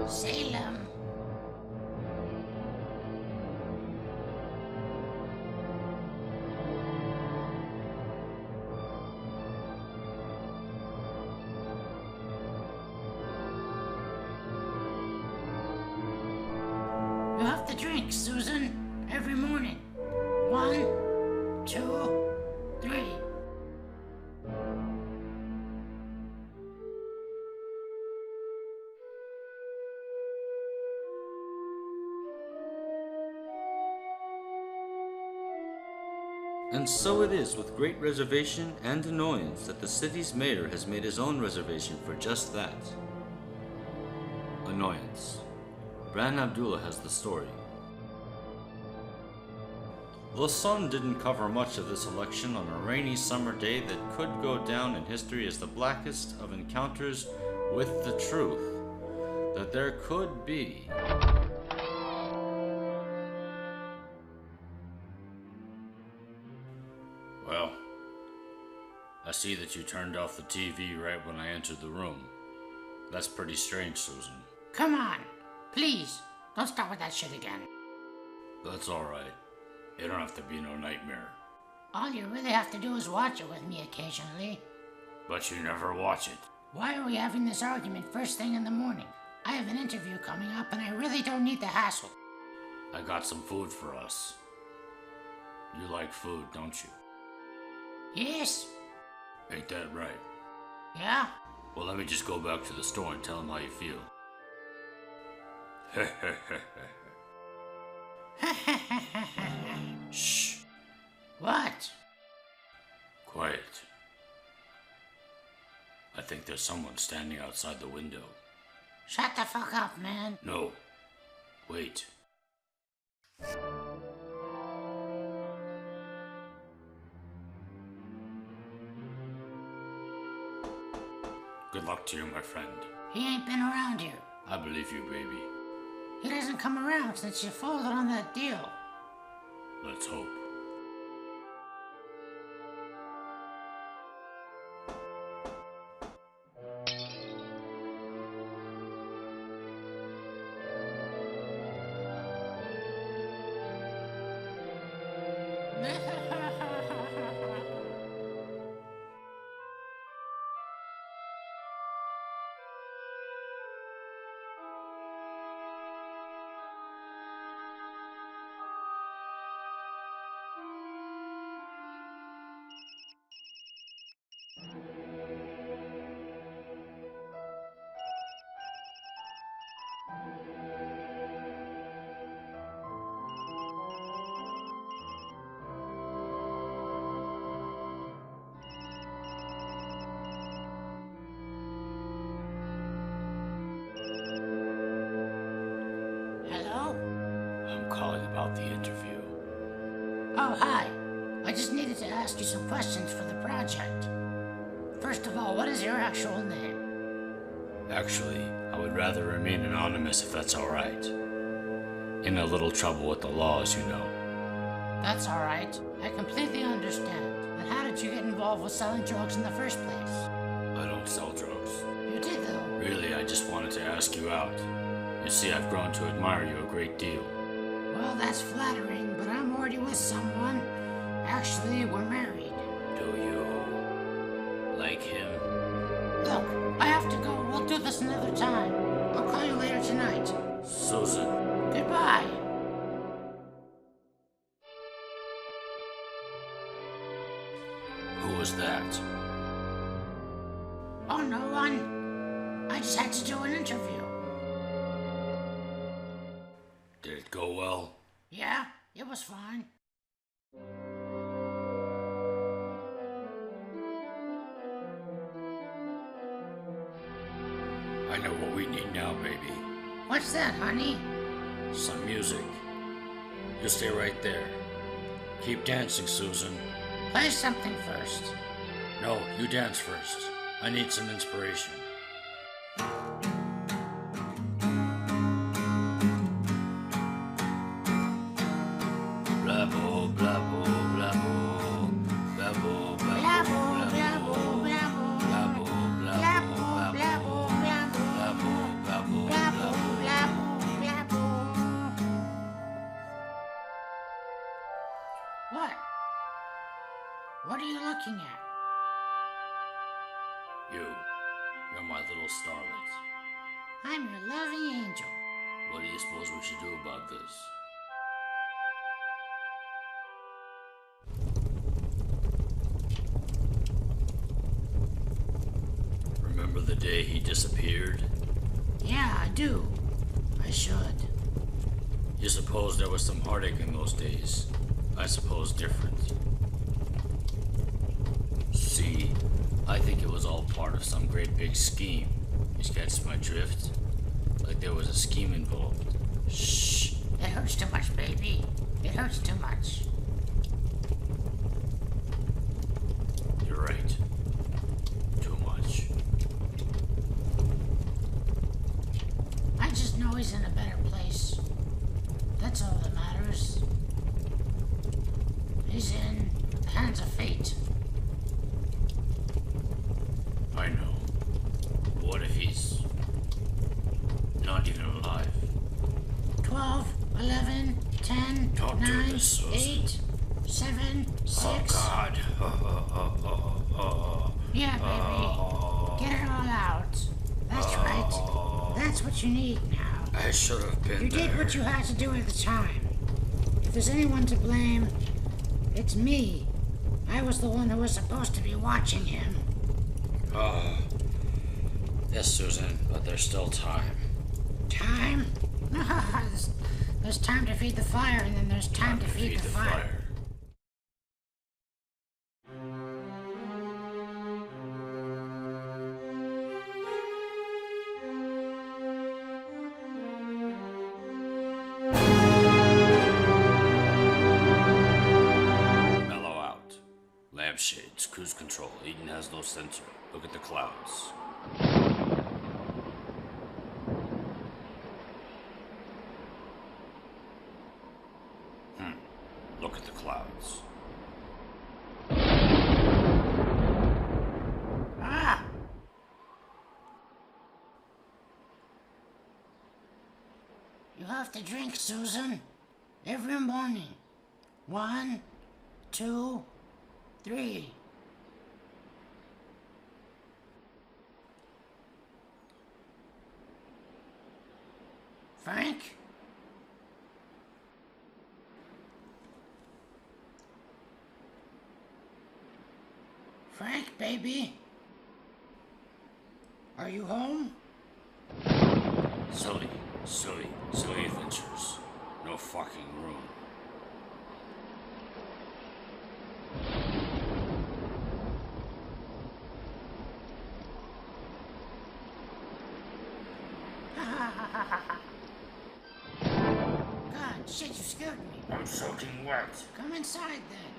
Salem. You have to drink, Susan, every morning. 1, 2, 3. And so it is with great reservation and annoyance that the city's mayor has made his own reservation for just that. Annoyance. Bran Abdullah has the story. The Sun didn't cover much of this election on a rainy summer day that could go down in history as the blackest of encounters with the truth that there could be. Well, I see that you turned off the TV right when I entered the room. That's pretty strange, Susan. Come on, please, don't start with that shit again. That's alright. You don't have to be no nightmare. All you really have to do is watch it with me occasionally. But you never watch it. Why are we having this argument first thing in the morning? I have an interview coming up and I really don't need the hassle. I got some food for us. You like food, don't you? Yes. Ain't that right? Yeah? Well, let me just go back to the store and tell them how you feel. Shh. What? Quiet. I think there's someone standing outside the window. Shut the fuck up, man. No. Wait. Good luck to you, my friend. He ain't been around here. I believe you, baby. He doesn't come around since you folded on that deal. Let's hope. Calling about the interview. Oh, hi. I just needed to ask you some questions for the project. First of all, what is your actual name? Actually, I would rather remain anonymous if that's alright. In a little trouble with the law, as you know. That's alright. I completely understand. But how did you get involved with selling drugs in the first place? I don't sell drugs. You did, though. Really, I just wanted to ask you out. You see, I've grown to admire you a great deal. Well, that's flattering, but I'm already with someone. Actually, we're married. Do you like him? Look, I have to go. We'll do this another time. I'll call you later tonight. Susan. Goodbye. Who was that? Oh, no one. I just had to do an interview. Did it go well? Yeah, it was fine. I know what we need now, baby. What's that, honey? Some music. You stay right there. Keep dancing, Susan. Play something first. No, you dance first. I need some inspiration. Blabo, blabo, blabo, blabo, blabo, blabo, blabo, blabo, blabo, blabo, blabo, blabo, blabo, blabo, blabo, blabo, What are you looking at? You're my little starlet. I'm your loving angel. What do you suppose we should do about this? Remember the day he disappeared? Yeah, I do. I should. You suppose there was some heartache in those days? I suppose different. See, I think it was all part of some great big scheme. You catch my drift? Like there was a scheme involved. Shh! It hurts too much, baby. It hurts too much. You're right. Too much. I just know he's in a better place. That's all that matters. He's in the hands of fate. I know. But what if he's not even alive? 12, 11, 10, Don't 9, do this, Susan. 8, 7, 6. Oh, God. Yeah, baby. Get it all out. That's right. That's what you need now. I should have been You there. did what you had to do at the time. If there's anyone to blame, it's me. I was the one who was supposed to be watching him. Yes, Susan, but there's still time. Time? There's time to feed the fire, and then there's time to feed the fire. Mellow out. Lampshades, cruise control. Eden has no sensor. Look at the clouds. Look at the clouds. Ah! You have to drink, Susan. Every morning. 1, 2, 3. Frank? Frank, baby? Are you home? Silly adventures. No fucking room. God, shit, you scared me. I'm soaking wet. Come inside then.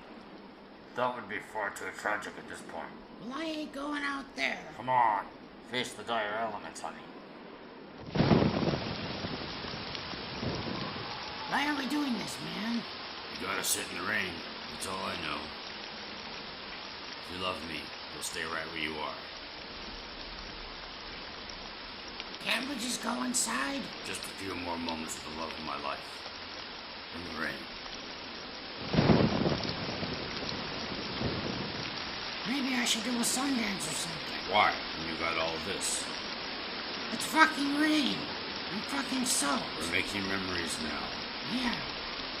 That would be far too tragic at this point. Well, I ain't going out there. Come on. Face the dire elements, honey. Why are we doing this, man? You gotta sit in the rain. That's all I know. If you love me, you'll stay right where you are. Can't we just go inside? Just a few more moments of the love of my life. In the rain. Maybe I should do a Sundance or something. Why? When you got all of this? It's fucking rain. I'm fucking soaked. We're making memories now. Yeah.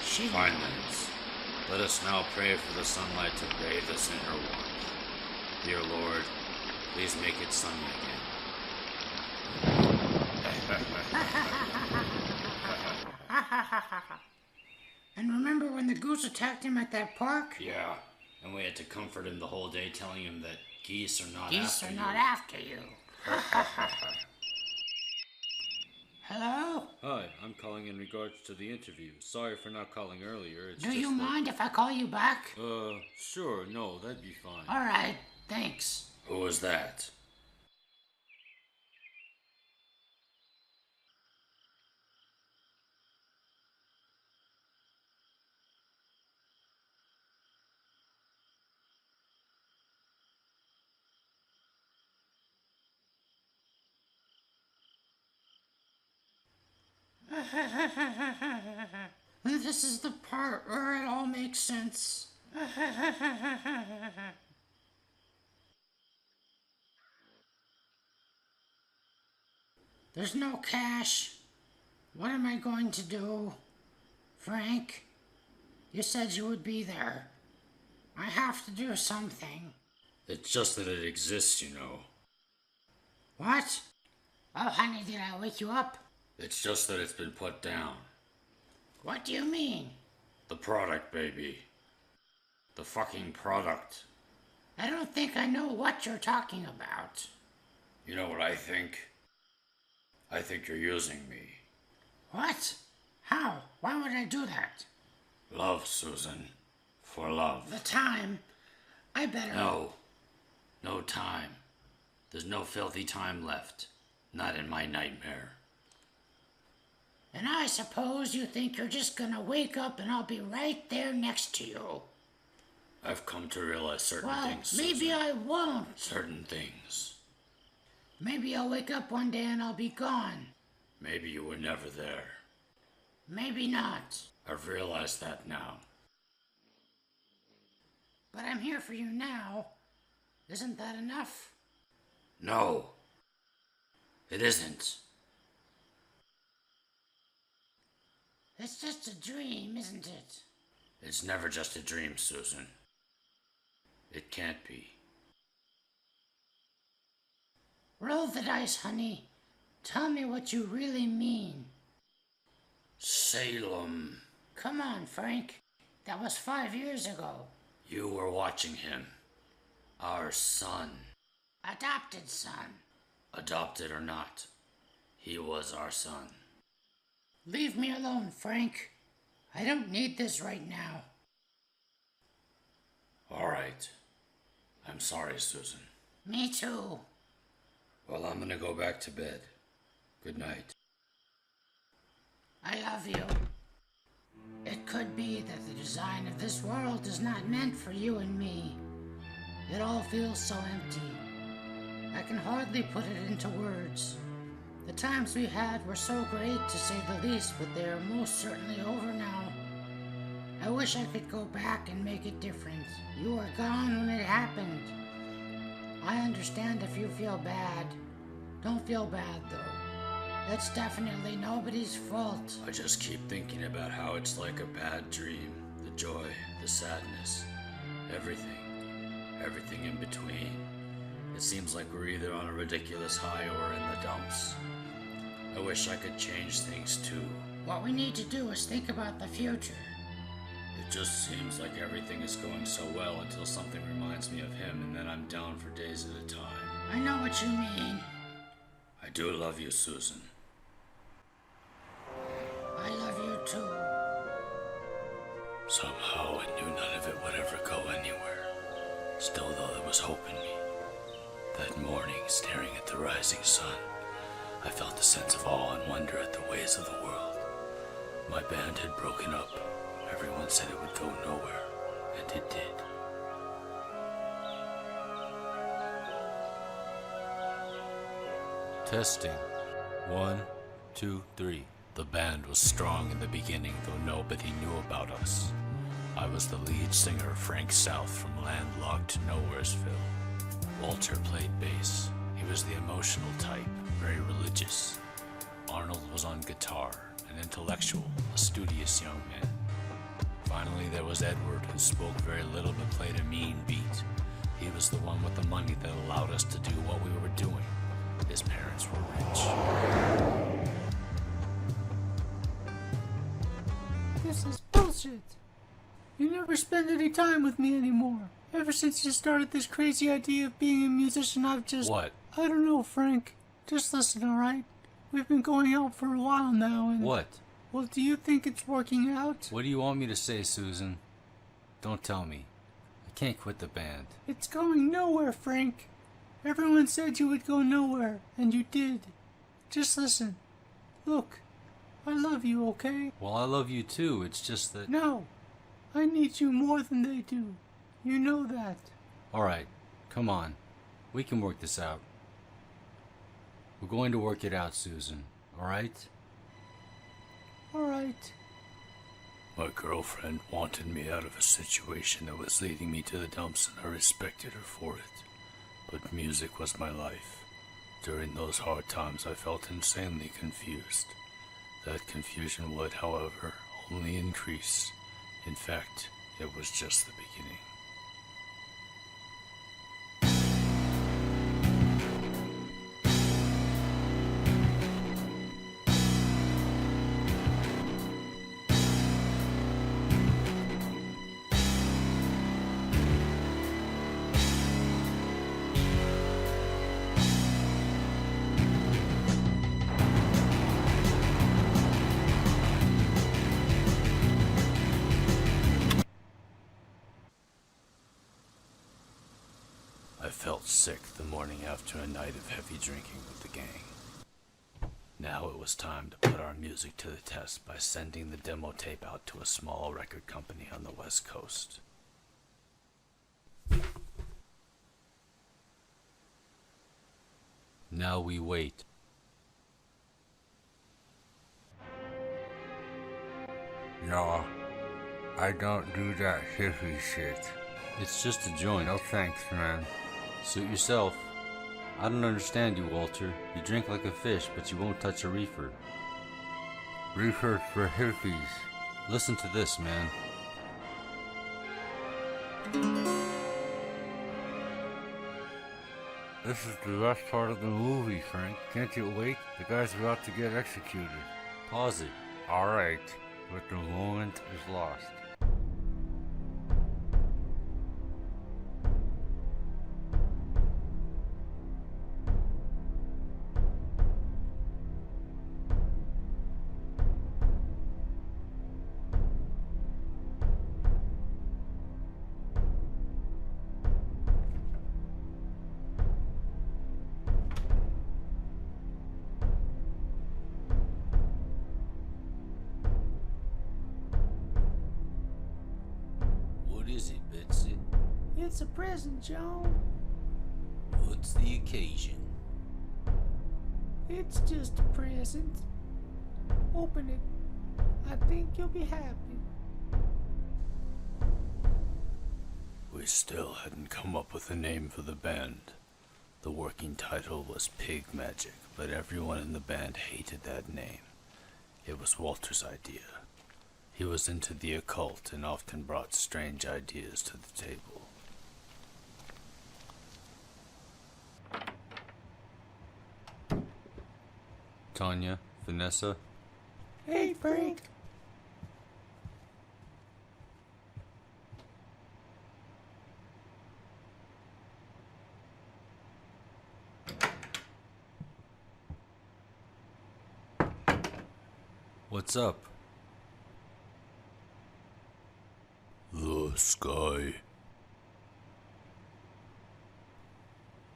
Shit. Fine then. Let us now pray for the sunlight to bathe us in her warmth. Dear Lord, please make it sunny again. And remember when the goose attacked him at that park? Yeah, and we had to comfort him the whole day telling him that geese are not Geese after are you. not after you. Hello? Hi, I'm calling in regards to the interview. Sorry for not calling earlier. It's Do just you that- mind if I call you back? Sure, no, that'd be fine. Alright, thanks. Who was that? This is the part where it all makes sense. There's no cash. What am I going to do? Frank, you said you would be there. I have to do something. It's just that it exists, you know. What? Oh, honey, did I wake you up? It's just that it's been put down. What do you mean? The product, baby. The fucking product. I don't think I know what you're talking about. You know what I think? I think you're using me. What? How? Why would I do that? Love, Susan. For love. The time. I better... No. No time. There's no filthy time left. Not in my nightmare. And I suppose you think you're just gonna wake up and I'll be right there next to you. I've come to realize certain things, Susan. Maybe I won't. Certain things. Maybe I'll wake up one day and I'll be gone. Maybe you were never there. Maybe not. I've realized that now. But I'm here for you now. Isn't that enough? No. It isn't. It's just a dream, isn't it? It's never just a dream, Susan. It can't be. Roll the dice, honey. Tell me what you really mean. Salem. Come on, Frank. That was 5 years ago. You were watching him. Our son. Adopted son. Adopted or not, he was our son. Leave me alone, Frank. I don't need this right now. All right. I'm sorry, Susan. Me too. Well, I'm gonna go back to bed. Good night. I love you. It could be that the design of this world is not meant for you and me. It all feels so empty. I can hardly put it into words. The times we had were so great, to say the least, but they are most certainly over now. I wish I could go back and make it different. You were gone when it happened. I understand if you feel bad. Don't feel bad, though. It's definitely nobody's fault. I just keep thinking about how it's like a bad dream. The joy, the sadness, everything. Everything in between. It seems like we're either on a ridiculous high or in the dumps. I wish I could change things too. What we need to do is think about the future. It just seems like everything is going so well until something reminds me of him, and then I'm down for days at a time. I know what you mean. I do love you, Susan. I love you too. Somehow I knew none of it would ever go anywhere. Still, though, there was hope in me. That morning, staring at the rising sun, I felt a sense of awe and wonder at the ways of the world. My band had broken up. Everyone said it would go nowhere, and it did. Testing. 1, 2, 3. The band was strong in the beginning, though nobody knew about us. I was the lead singer, Frank South, from landlocked Nowheresville. Walter played bass. He was the emotional type, very religious. Arnold was on guitar, an intellectual, a studious young man. Finally, there was Edward, who spoke very little but played a mean beat. He was the one with the money that allowed us to do what we were doing. His parents were rich. This is bullshit. You never spend any time with me anymore. Ever since you started this crazy idea of being a musician, I've just... What? I don't know, Frank. Just listen, alright? We've been going out for a while now and... What? Well, do you think it's working out? What do you want me to say, Susan? Don't tell me. I can't quit the band. It's going nowhere, Frank. Everyone said you would go nowhere, and you did. Just listen. Look, I love you, okay? Well, I love you too. It's just that... No, I need you more than they do. You know that. Alright, come on. We can work this out. We're going to work it out, Susan. Alright? Alright. My girlfriend wanted me out of a situation that was leading me to the dumps, and I respected her for it. But music was my life. During those hard times, I felt insanely confused. That confusion would, however, only increase. In fact, it was just the beginning. I felt sick the morning after a night of heavy drinking with the gang. Now it was time to put our music to the test by sending the demo tape out to a small record company on the West Coast. Now we wait. No, I don't do that hippie shit. It's just a joint. No thanks, man. Suit yourself. I don't understand you, Walter. You drink like a fish, but you won't touch a reefer. Research for hippies. Listen to this, man. This is the best part of the movie, Frank. Can't you wait? The guy's about to get executed. Pause it. Alright, but the moment is lost. What is it, Betsy? It's a present, Joan. What's the occasion? It's just a present. Open it. I think you'll be happy. We still hadn't come up with a name for the band. The working title was Pig Magic, but everyone in the band hated that name. It was Walter's idea. He was into the occult and often brought strange ideas to the table. Tanya, Vanessa, Hey, Frank. what's up? The sky.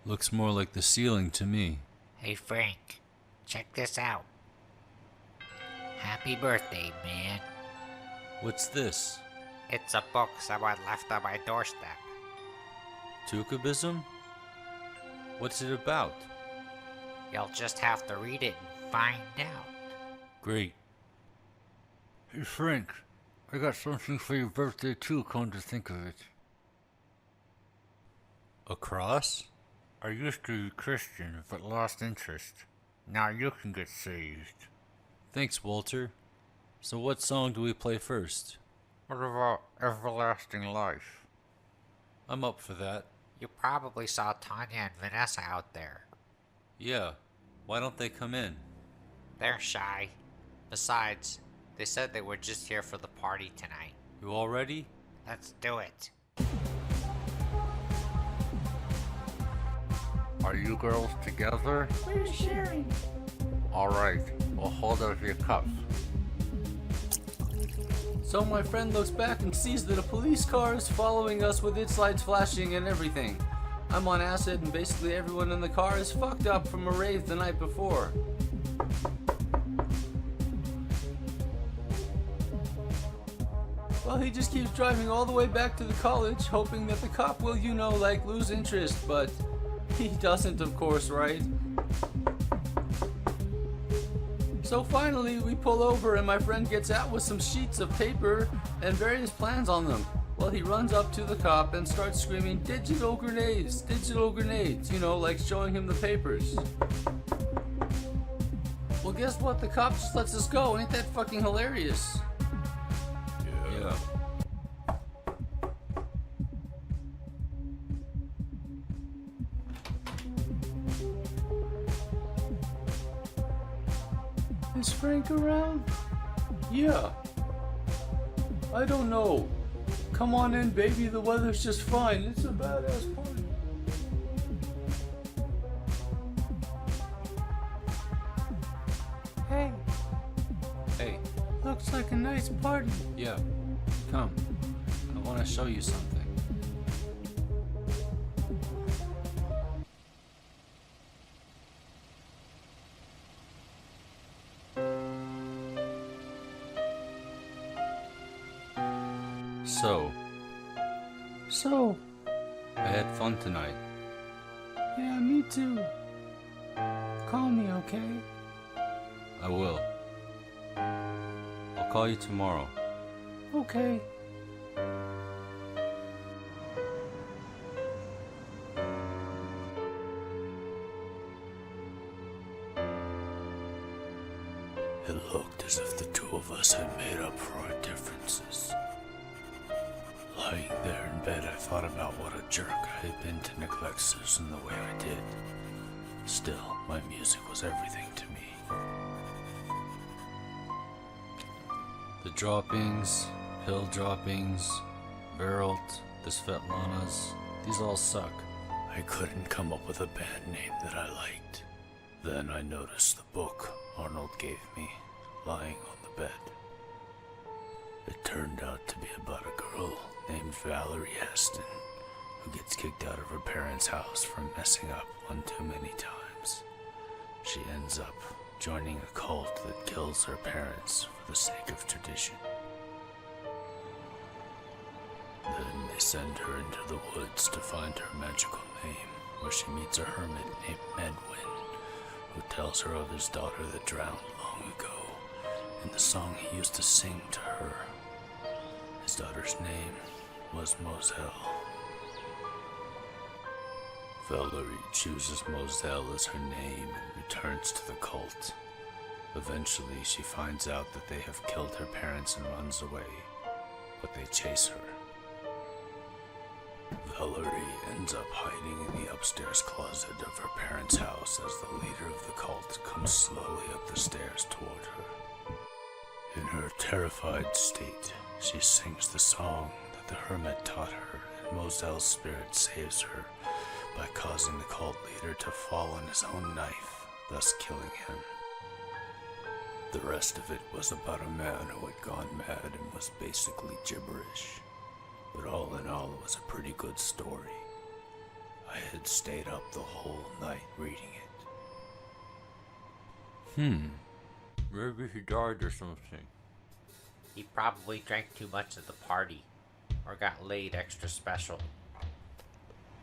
Looks more like the ceiling to me. Hey Frank, check this out. Happy birthday, man. What's this? It's a book someone left on my doorstep. Tukabism? What's it about? You'll just have to read it and find out. Great. Hey Frank, I got something for your birthday too, come to think of it. A cross? I used to be Christian, but lost interest. Now you can get saved. Thanks, Walter. So what song do we play first? What about Everlasting Life? I'm up for that. You probably saw Tanya and Vanessa out there. Yeah. Why don't they come in? They're shy. Besides, they said they were just here for the party tonight. You all ready? Let's do it. Are you girls together? We're sharing. Alright, well hold out your cups. So my friend looks back and sees that a police car is following us with its lights flashing and everything. I'm on acid and basically everyone in the car is fucked up from a rave the night before. Well, he just keeps driving all the way back to the college, hoping that the cop will, lose interest, but he doesn't, of course, right? So finally, we pull over and my friend gets out with some sheets of paper and various plans on them. Well, he runs up to the cop and starts screaming, digital grenades, you know, like showing him the papers. Well, guess what? The cop just lets us go. Ain't that fucking hilarious? Yeah. Is Frank around? Yeah. I don't know. Come on in, baby. The weather's just fine. It's a badass party. Hey, Hey, looks like a nice party. yeah. Come. I want to show you something. So, I had fun tonight. yeah, me too. Call me, okay? I will. I'll call you tomorrow. Okay. It looked as if the two of us had made up for our differences. Lying there in bed, I thought about what a jerk I had been to neglect Susan the way I did. Still, my music was everything to me. The droppings, pill droppings, Veralt, the Svetlanas, these all suck. I couldn't come up with a band name that I liked. Then I noticed the book Arnold gave me, lying on the bed. It turned out to be about a girl named Valerie Heston, who gets kicked out of her parents' house for messing up one too many times. She ends up joining a cult that kills her parents for the sake of tradition. Then they send her into the woods to find her magical name, where she meets a hermit named Medwin, who tells her of his daughter that drowned long ago, and the song he used to sing to her. His daughter's name was Moselle. Valerie chooses Moselle as her name and returns to the cult. Eventually, she finds out that they have killed her parents and runs away, but they chase her. Valerie ends up hiding in the upstairs closet of her parents' house as the leader of the cult comes slowly up the stairs toward her. In her terrified state, she sings the song that the hermit taught her, and Moselle's spirit saves her by causing the cult leader to fall on his own knife, thus killing him. The rest of it was about a man who had gone mad and was basically gibberish. But all in all, it was a pretty good story. I had stayed up the whole night reading it. Maybe he died or something. He probably drank too much at the party, or got laid extra special.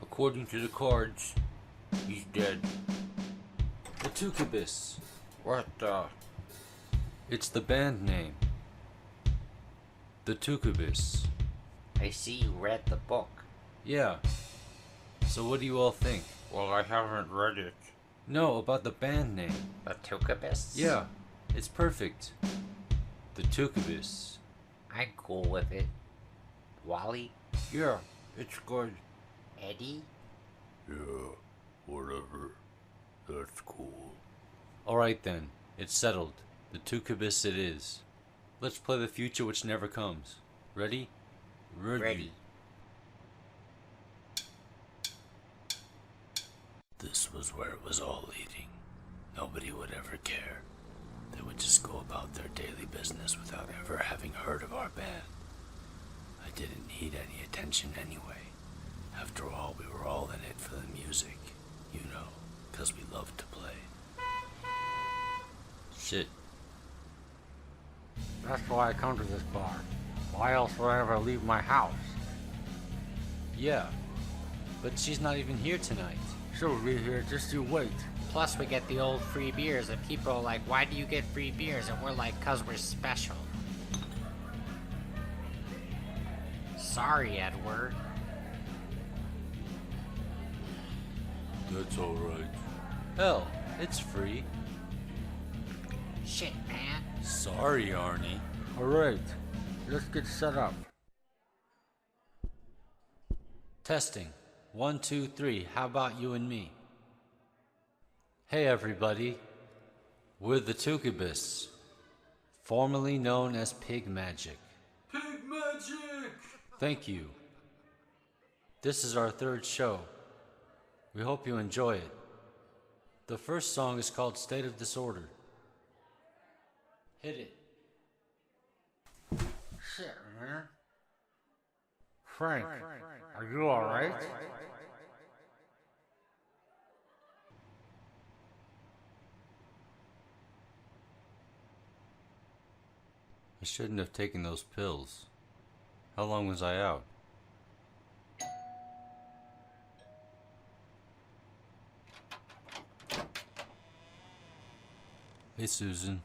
According to the cards, he's dead. The Tukibis. What the? It's the band name. The Tukibis. I see you read the book. Yeah. So what do you all think? Well, I haven't read it. No, about the band name. The Tukibis? Yeah, it's perfect. The Tukibis. I'm cool with it. Wally? Yeah, it's good. Eddie? Yeah, whatever. That's cool. Alright then, it's settled. The Tukibis it is. Let's play the future which never comes. Ready? Ready. This was where it was all leading. Nobody would ever care. They would just go about their daily business without ever having heard of our band. I didn't need any attention anyway. After all, we were all in it for the music, you know, because we loved to play. Shit. That's why I come to this bar. Why else would I ever leave my house? Yeah, but she's not even here tonight. She'll be here, just you wait. Plus, we get the old free beers, and people are like, why do you get free beers? And we're like, cause we're special. Sorry, Edward. That's alright. Hell, it's free. Shit, man. Sorry, Arnie. Alright, let's get set up. Testing. 1, 2, 3. How about you and me? Hey, everybody. We're the Tucubists, formerly known as Pig Magic. Pig magic! Thank you. This is our third show. We hope you enjoy it. The first song is called State of Disorder. Hit it. Shit, man. Frank, are you alright? I shouldn't have taken those pills. How long was I out? Hey, Susan.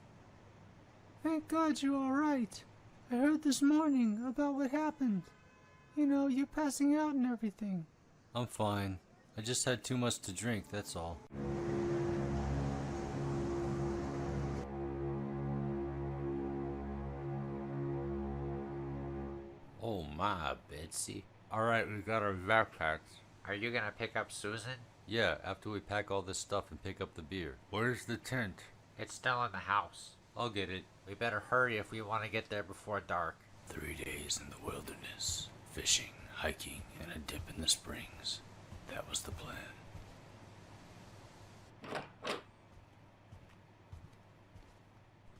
Thank God you're alright. I heard this morning about what happened. You know, you passing out and everything. I'm fine. I just had too much to drink, that's all. Oh my, Betsy. Alright, we got our backpacks. Are you gonna pick up Susan? Yeah, after we pack all this stuff and pick up the beer. Where's the tent? It's still in the house. I'll get it. We better hurry if we want to get there before dark. 3 days in the wilderness, fishing, hiking, and a dip in the springs. That was the plan.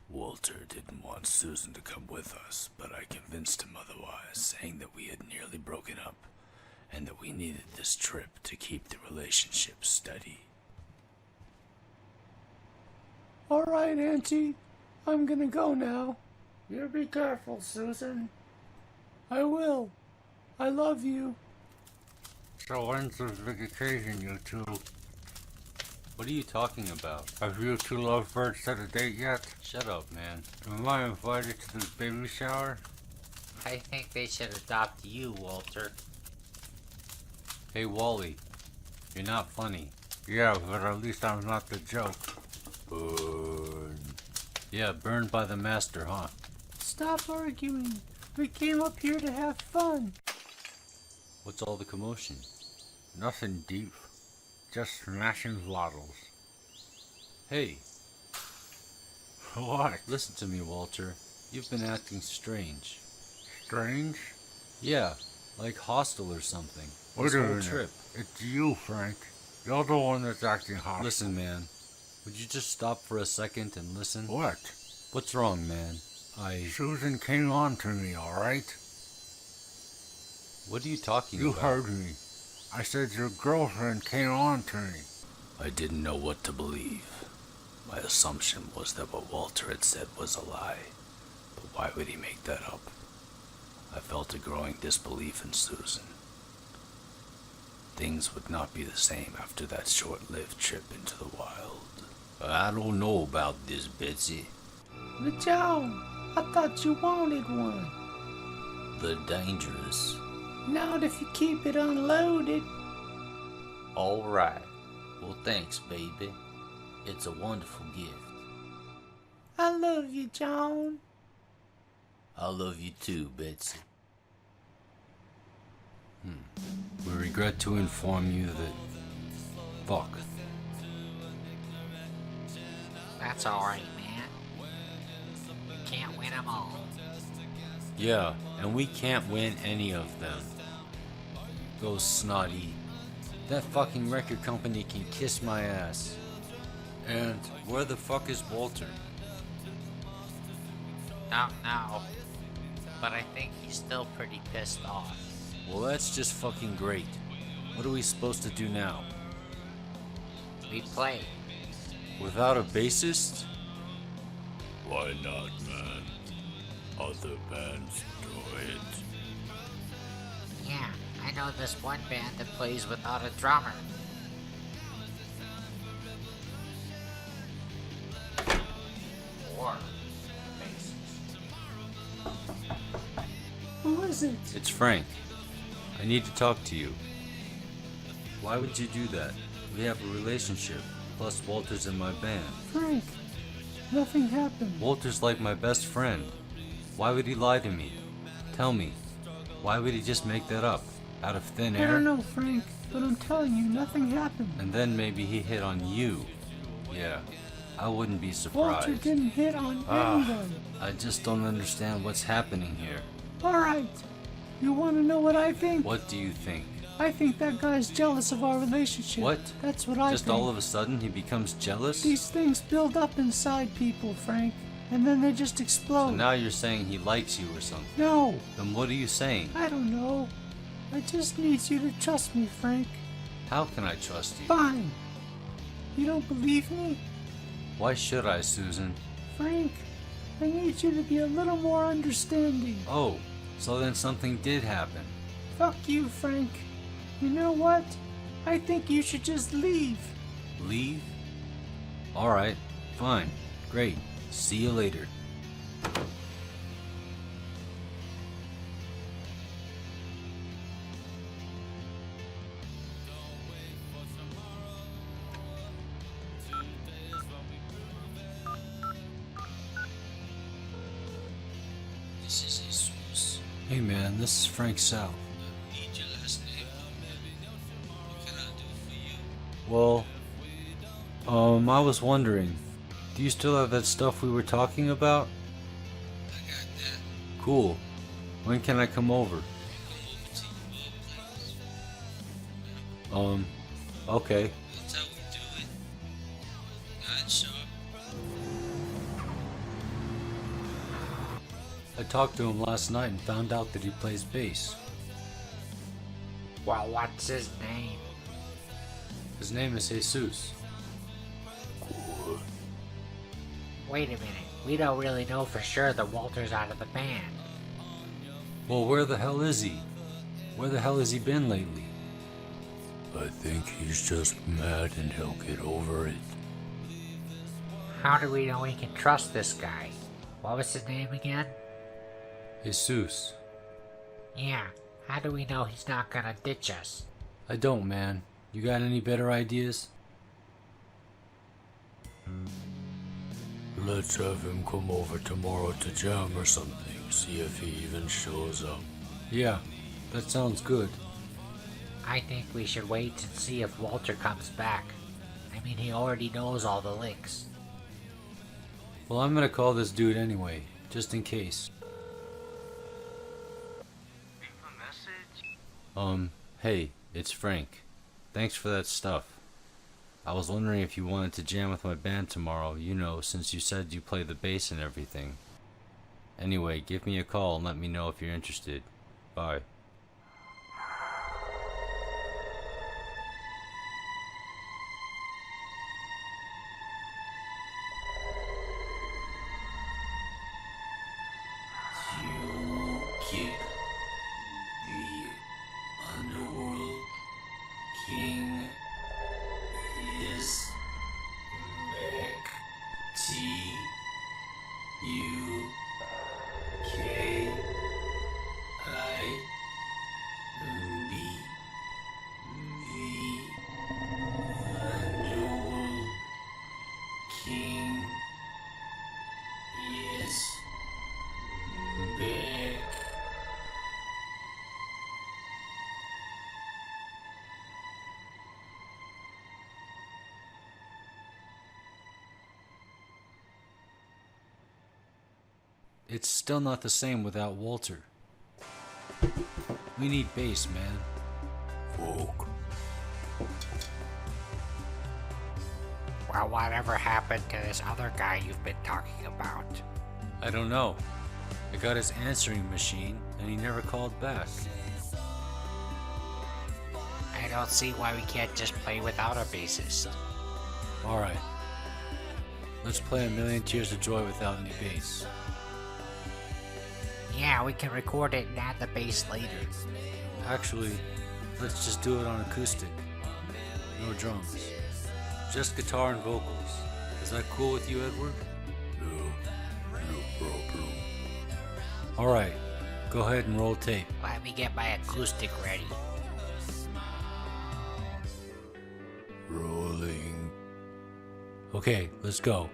Walter didn't want Susan to come with us, but I convinced him otherwise, saying that we had nearly broken up, and that we needed this trip to keep the relationship steady. Alright, Auntie. I'm gonna go now. You be careful, Susan. I will. I love you. So when's this big occasion, you two? What are you talking about? Have you two lovebirds set a date yet? Shut up, man. Am I invited to this baby shower? I think they should adopt you, Walter. Hey, Wally. You're not funny. Yeah, but at least I'm not the joke. Burn. Yeah, burned by the master, huh? Stop arguing. We came up here to have fun. What's all the commotion? Nothing deep. Just smashing bottles. Hey, What? listen to me, Walter. You've been acting strange. Strange? Yeah, like hostile or something. Wait This a whole minute. trip. It's you, Frank. You're the one that's acting hostile. Listen, man. Would you just stop for a second and listen? What? What's wrong, man? Susan came on to me, alright? What are you talking You about? heard me. I said your girlfriend came on to me. I didn't know what to believe. My assumption was that what Walter had said was a lie. But why would he make that up? I felt a growing disbelief in Susan. Things would not be the same after that short-lived trip into the wild. I don't know about this, Betsy. But John, I thought you wanted one. They're dangerous. Not if you keep it unloaded. All right. Well, thanks, baby. It's a wonderful gift. I love you, John. I love you too, Betsy. We regret to inform you that... Fuck. That's alright, man. Can't win 'em all. Yeah, and we can't win any of them. Those snotty. That fucking record company can kiss my ass. And where the fuck is Walter? Don't know. But I think he's still pretty pissed off. Well, that's just fucking great. What are we supposed to do now? We play. Without a bassist? Why not, man? Other bands do it. Yeah, I know this one band that plays without a drummer. war. Bases. Who is it? It's Frank. I need to talk to you. Why would you do that? We have a relationship. Plus, Walter's in my band. Frank, nothing happened. Walter's like my best friend. Why would he lie to me? Tell me. Why would he just make that up? Out of thin air? I don't know, Frank, but I'm telling you, nothing happened. And then maybe he hit on you. Yeah, I wouldn't be surprised. Walter didn't hit on anyone. I just don't understand what's happening here. Alright, you want to know what I think? What do you think? I think that guy's jealous of our relationship. What? That's what I Just think. all of a sudden he becomes jealous? These things build up inside people, Frank, and then they just explode. So now you're saying he likes you or something. No, Then what are you saying? I don't know. I just need you to trust me, Frank. How can I trust you? Fine. You don't believe me? Why should I, Susan? Frank, I need you to be a little more understanding. Oh, so then something did happen. Fuck you, Frank. You know what? I think you should just leave. Leave? Alright, fine. Great. See you later. This is Jesus. Hey man, this is Frank South. I need your last name. What can I do for you? Well, I was wondering, do you still have that stuff we were talking about? I got that. Cool. When can I come over? Okay. That's how we do it. Not sharp. I talked to him last night and found out that he plays bass. Well, what's his name? His name is Jesus. Wait a minute. We don't really know for sure that Walter's out of the band. Well, where the hell is he? Where the hell has he been lately? I think he's just mad and he'll get over it. How do we know we can trust this guy? What was his name again? Jesus. Yeah, how do we know he's not gonna ditch us? I don't, man. You got any better ideas? Let's have him come over tomorrow to jam or something. See if he even shows up. Yeah, that sounds good. I think we should wait and see if Walter comes back. I mean, he already knows all the licks. Well, I'm gonna call this dude anyway, just in case. Hey, it's Frank. Thanks for that stuff. I was wondering if you wanted to jam with my band tomorrow, you know, since you said you play the bass and everything. Anyway, give me a call and let me know if you're interested. Bye. It's still not the same without Walter. We need bass, man. Folk. Well, whatever happened to this other guy you've been talking about? I don't know. I got his answering machine, and he never called back. I don't see why we can't just play without a bassist. Alright. Let's play A Million Tears of Joy without any bass. Yeah, we can record it and add the bass later. Actually, let's just do it on acoustic. No drums. Just guitar and vocals. Is that cool with you, Edward? Alright, go ahead and roll tape. Let me get my acoustic ready. Rolling. Okay, let's go.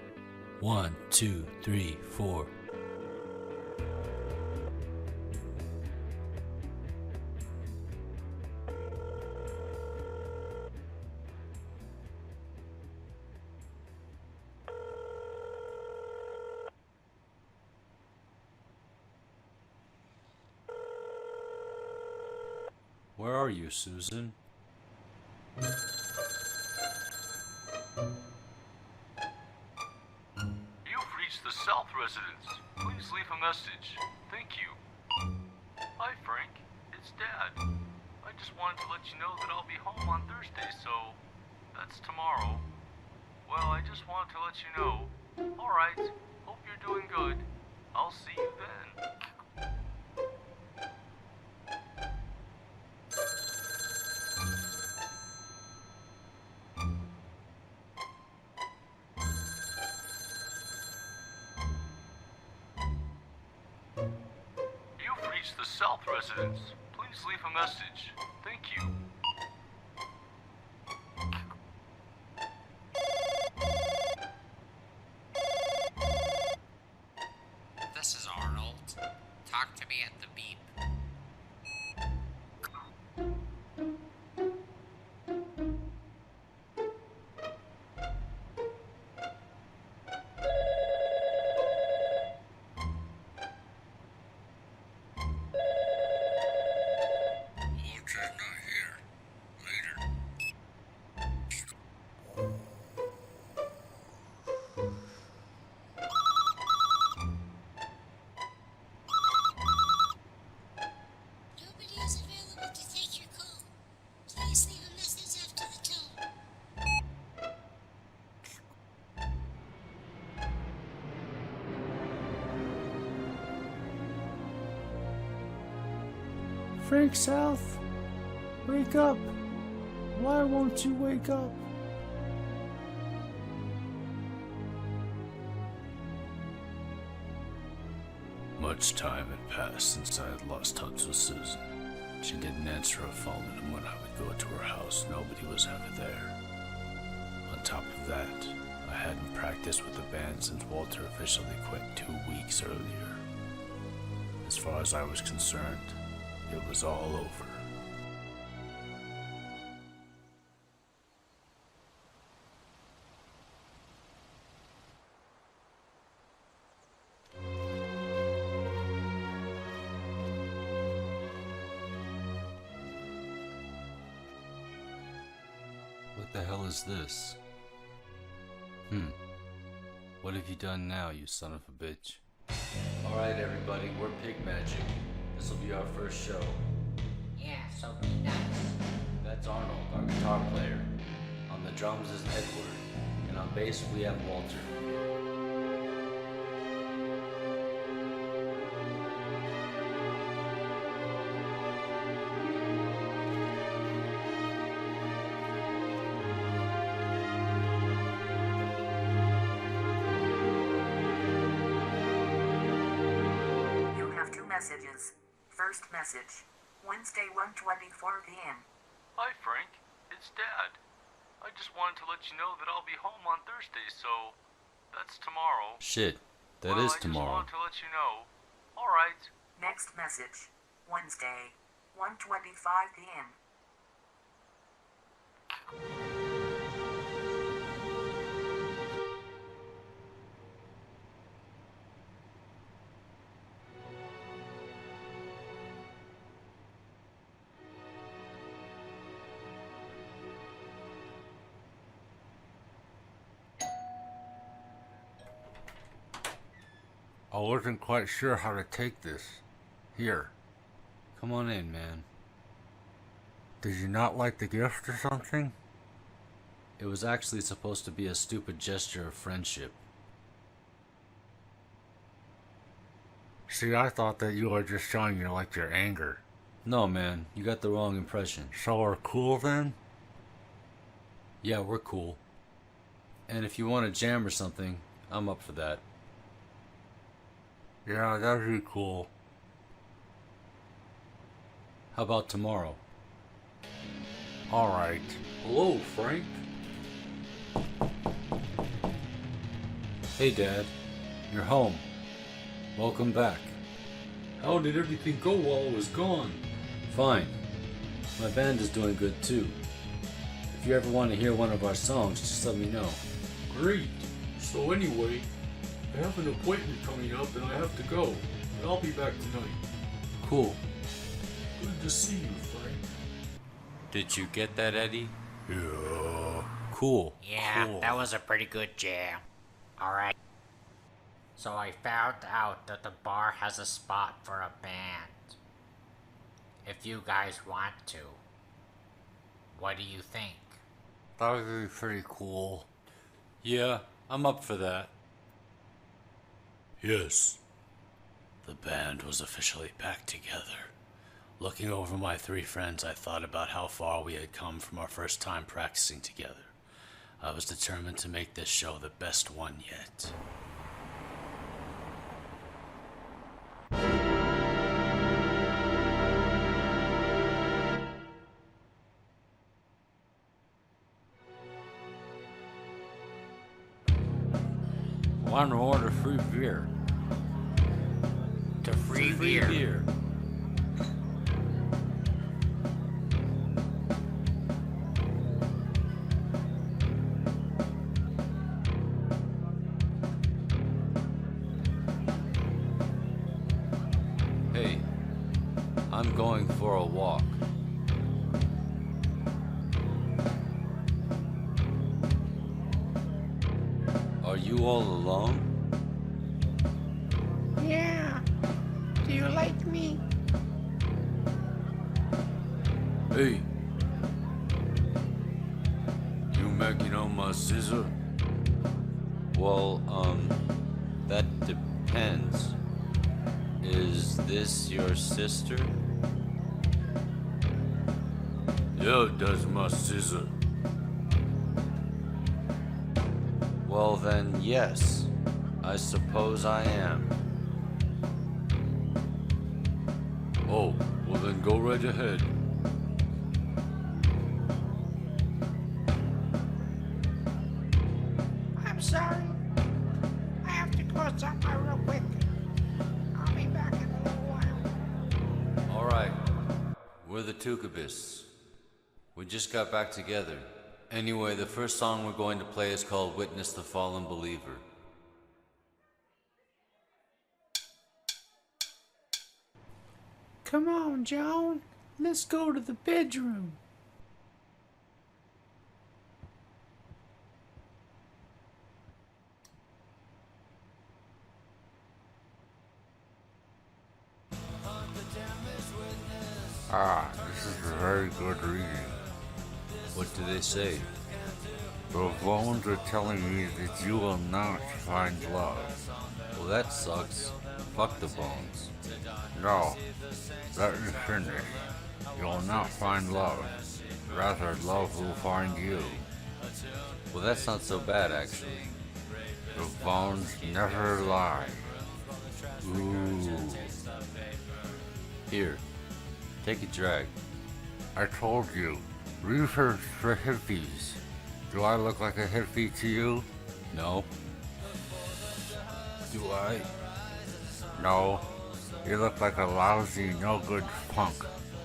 1, 2, 3, 4. Where are you, Susan? You've reached the South residence. Please leave a message. Thank you. Hi, Frank. It's Dad. I just wanted to let you know that I'll be home on Thursday, so that's tomorrow. Well, I just wanted to let you know. Alright, hope you're doing good. I'll see you then. You've reached the South residence. Please leave a message. Thank you. This is Arnold. Talk to me at the beep. Walter's not here. Later. Nobody is available to take your call. Please leave a message after the tone. Frank South, wake up. Why won't you wake up? Much time had passed since I had lost touch with Susan. She didn't answer her phone, and when I would go to her house, nobody was ever there. On top of that, I hadn't practiced with the band since Walter officially quit 2 weeks earlier. As far as I was concerned, it was all over. What the hell is this? What have you done now, you son of a bitch? Alright, everybody, we're Pig Magic. This will be our first show. Yeah, so be nice. That's Arnold, our guitar player. On the drums is Edward. And on bass, we have Walter. You have 2 messages. First message. Wednesday 1:24 p.m. Hi, Frank. It's Dad. I just wanted to let you know that I'll be home on Thursday, so that's tomorrow. Shit, that well, is I tomorrow. just wanted to let you know. Alright. Next message. Wednesday 1:25 p.m. I wasn't quite sure how to take this. Here. Come on in, man. Did you not like the gift or something? It was actually supposed to be a stupid gesture of friendship. See, I thought that you were just showing your anger. No, man, you got the wrong impression. So we're cool then? Yeah, we're cool. And if you want to jam or something, I'm up for that. Yeah, that'd be cool. How about tomorrow? Alright. Hello, Frank. Hey, Dad. You're home. Welcome back. How did everything go while I was gone? Fine. My band is doing good too. If you ever want to hear one of our songs, just let me know. Great. So anyway, I have an appointment coming up and I have to go. But I'll be back tonight. Cool. Good to see you, Frank. Did you get that, Eddie? Yeah. Cool. Yeah, that was a pretty good jam. Alright. So I found out that the bar has a spot for a band. If you guys want to. What do you think? That would be pretty cool. Yeah, I'm up for that. Yes. The band was officially back together. Looking over my three friends, I thought about how far we had come from our first time practicing together. I was determined to make this show the best one yet. One order free beer. To free beer. Hey, I'm going for a walk. Are you all alone? Yeah. Do you like me? Hey. You making on my scissor? Well, that depends. Is this your sister? Yeah, that's my scissor. Well then, yes. I suppose I am. Oh, well then go right ahead. I'm sorry. I have to go somewhere real quick. I'll be back in a little while. Alright. We're the Tucabists. We just got back together. Anyway, the first song we're going to play is called Witness the Fallen Believer. Come on, Joan. Let's go to the bedroom. Ah, this is a very good reading. What do they say? The bones are telling me that you will not find love. Well, that sucks. Fuck the bones. No, let me finish. You will not find love. Rather, love will find you. Well, that's not so bad, actually. The bones never lie. Ooh. Here, take a drag. I told you, research for hippies. Do I look like a hippie to you? No. Do I? No. You look like a lousy, no-good punk.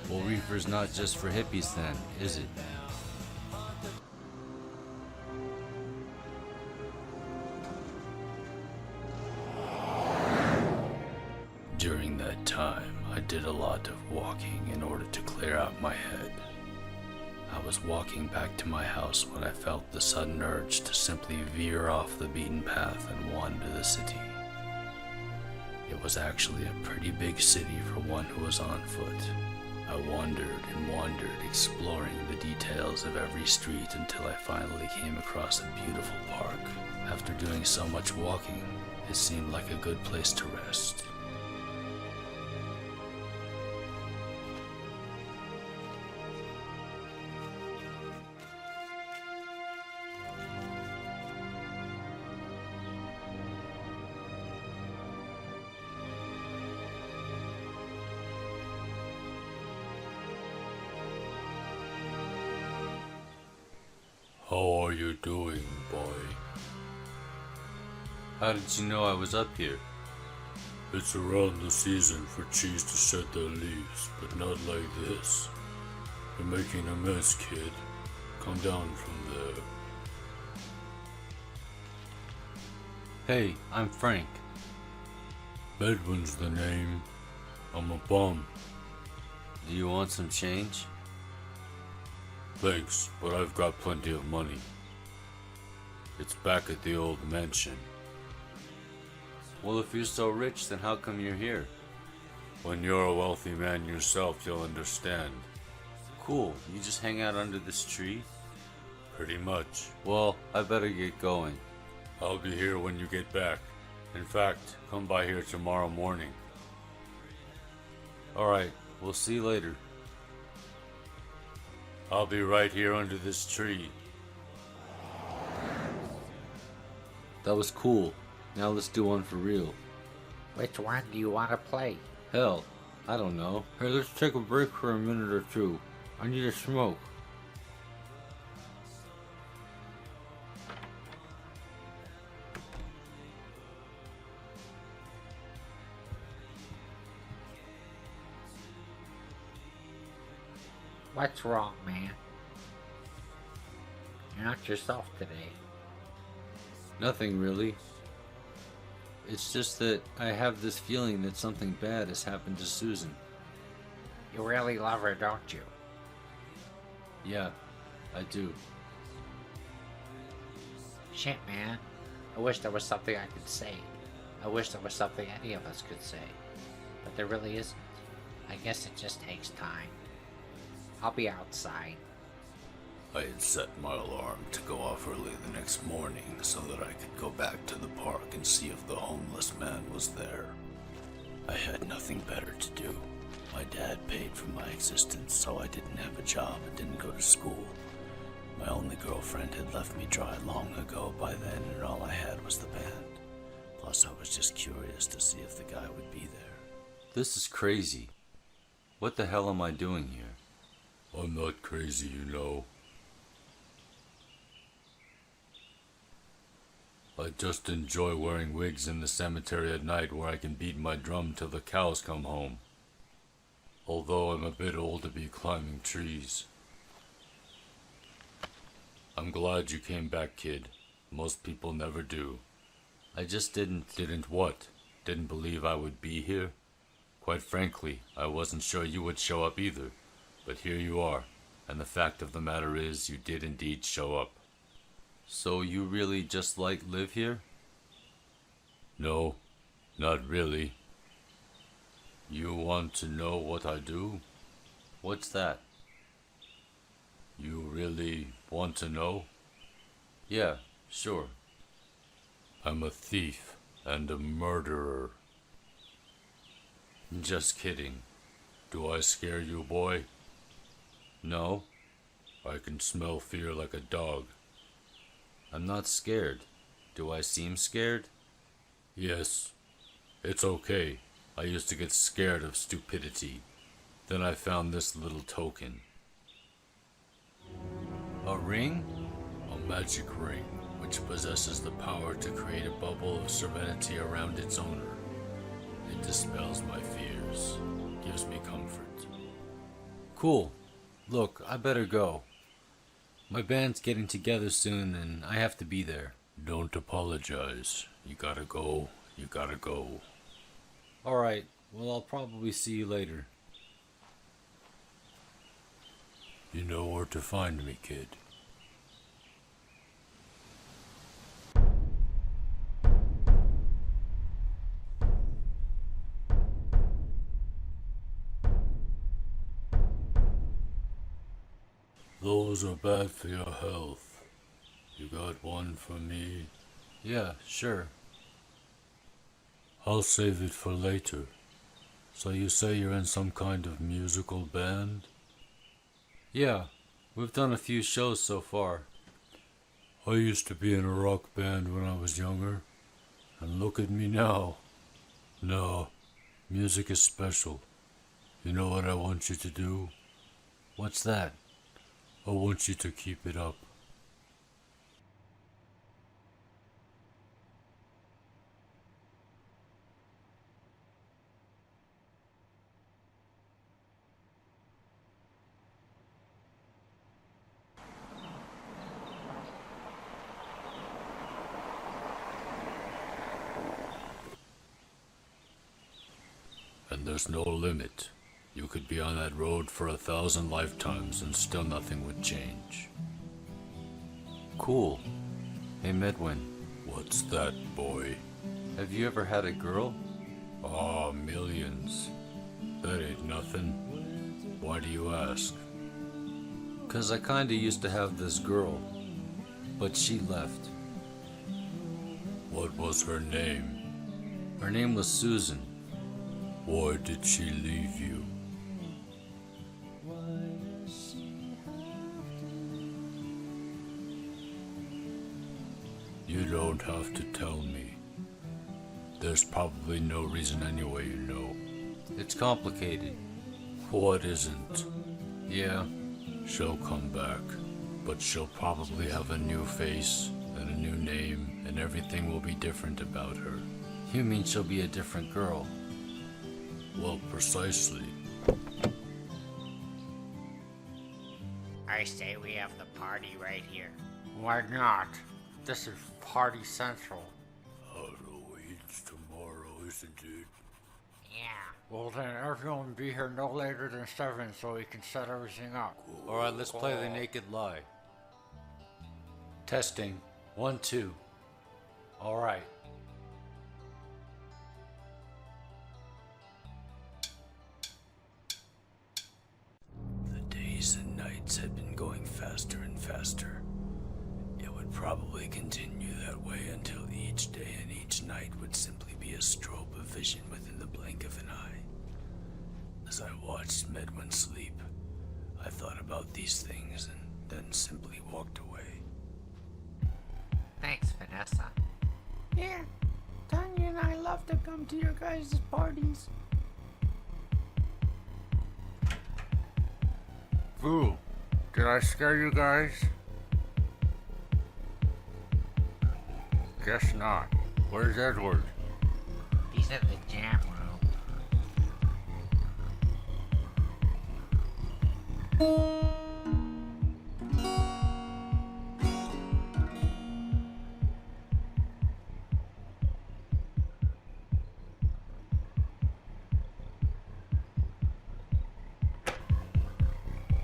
Well, reefer's not just for hippies then, is it? During that time, I did a lot of walking in order to clear out my head. I was walking back to my house when I felt the sudden urge to simply veer off the beaten path and wander the city. It was actually a pretty big city for one who was on foot. I wandered and wandered, exploring the details of every street until I finally came across a beautiful park. After doing so much walking, it seemed like a good place to rest. are you doing, boy? How did you know I was up here? It's around the season for trees to shed their leaves, but not like this. You're making a mess, kid. Come down from there. Hey, I'm Frank. Bedouin's the name. I'm a bum. Do you want some change? Thanks, but I've got plenty of money. It's back at the old mansion. Well, if you're so rich, then how come you're here? When you're a wealthy man yourself, you'll understand. Cool, you just hang out under this tree? Pretty much. Well, I better get going. I'll be here when you get back. In fact, come by here tomorrow morning. Alright, we'll see you later. I'll be right here under this tree. That was cool. Now let's do one for real. Which one do you want to play? Hell, I don't know. Hey, let's take a break for a minute or two. I need a smoke. What's wrong, man? You're not yourself today. Nothing really. It's just that I have this feeling that something bad has happened to Susan. You really love her, don't you? Yeah, I do. Shit, man. I wish there was something I could say. I wish there was something any of us could say. But there really isn't. I guess it just takes time. I'll be outside. I had set my alarm to go off early the next morning so that I could go back to the park and see if the homeless man was there. I had nothing better to do. My dad paid for my existence, so I didn't have a job and didn't go to school. My only girlfriend had left me dry long ago by then, and all I had was the band. Plus, I was just curious to see if the guy would be there. This is crazy. What the hell am I doing here? I'm not crazy, you know. I just enjoy wearing wigs in the cemetery at night where I can beat my drum till the cows come home. Although I'm a bit old to be climbing trees. I'm glad you came back, kid. Most people never do. I just didn't... Didn't what? Didn't believe I would be here? Quite frankly, I wasn't sure you would show up either. But here you are, and the fact of the matter is you did indeed show up. So you really just live here? No, not really. You want to know what I do? What's that? You really want to know? Yeah, sure. I'm a thief and a murderer. Just kidding. Do I scare you, boy? No. I can smell fear like a dog. I'm not scared. Do I seem scared? Yes. It's okay. I used to get scared of stupidity. Then I found this little token. A ring? A magic ring, which possesses the power to create a bubble of serenity around its owner. It dispels my fears, gives me comfort. Cool. Look, I better go. My band's getting together soon and I have to be there. Don't apologize. You gotta go. You gotta go. Alright, well I'll probably see you later. You know where to find me, kid. Those are bad for your health. You got one for me? Yeah, sure. I'll save it for later. So you say you're in some kind of musical band? Yeah, we've done a few shows so far. I used to be in a rock band when I was younger. And look at me now. No, music is special. You know what I want you to do? What's that? I want you to keep it up. And there's no limit. You could be on that road for 1,000 lifetimes and still nothing would change. Cool. Hey, Medwin. What's that, boy? Have you ever had a girl? Ah, millions. That ain't nothing. Why do you ask? 'Cause I kinda used to have this girl, but she left. What was her name? Her name was Susan. Why did she leave you? You don't have to tell me. There's probably no reason anyway, you know. It's complicated. What isn't? Yeah. She'll come back, but she'll probably have a new face and a new name, and everything will be different about her. You mean she'll be a different girl? Well, precisely. I say we have the party right here. Why not? This is Party Central. Halloween's tomorrow, isn't it? Yeah. Well then, everyone be here no later than 7 so we can set everything up. Alright, let's play the naked lie. Testing. 1, 2. Alright. The days and nights had been going faster and faster. It would probably continue that way until each day and each night would simply be a strobe of vision within the blink of an eye. As I watched Medwin sleep, I thought about these things and then simply walked away. Thanks, Vanessa. Yeah, Tanya and I love to come to your guys' parties. Boo! Did I scare you guys? Guess not. Where's Edward? He's in the jam room.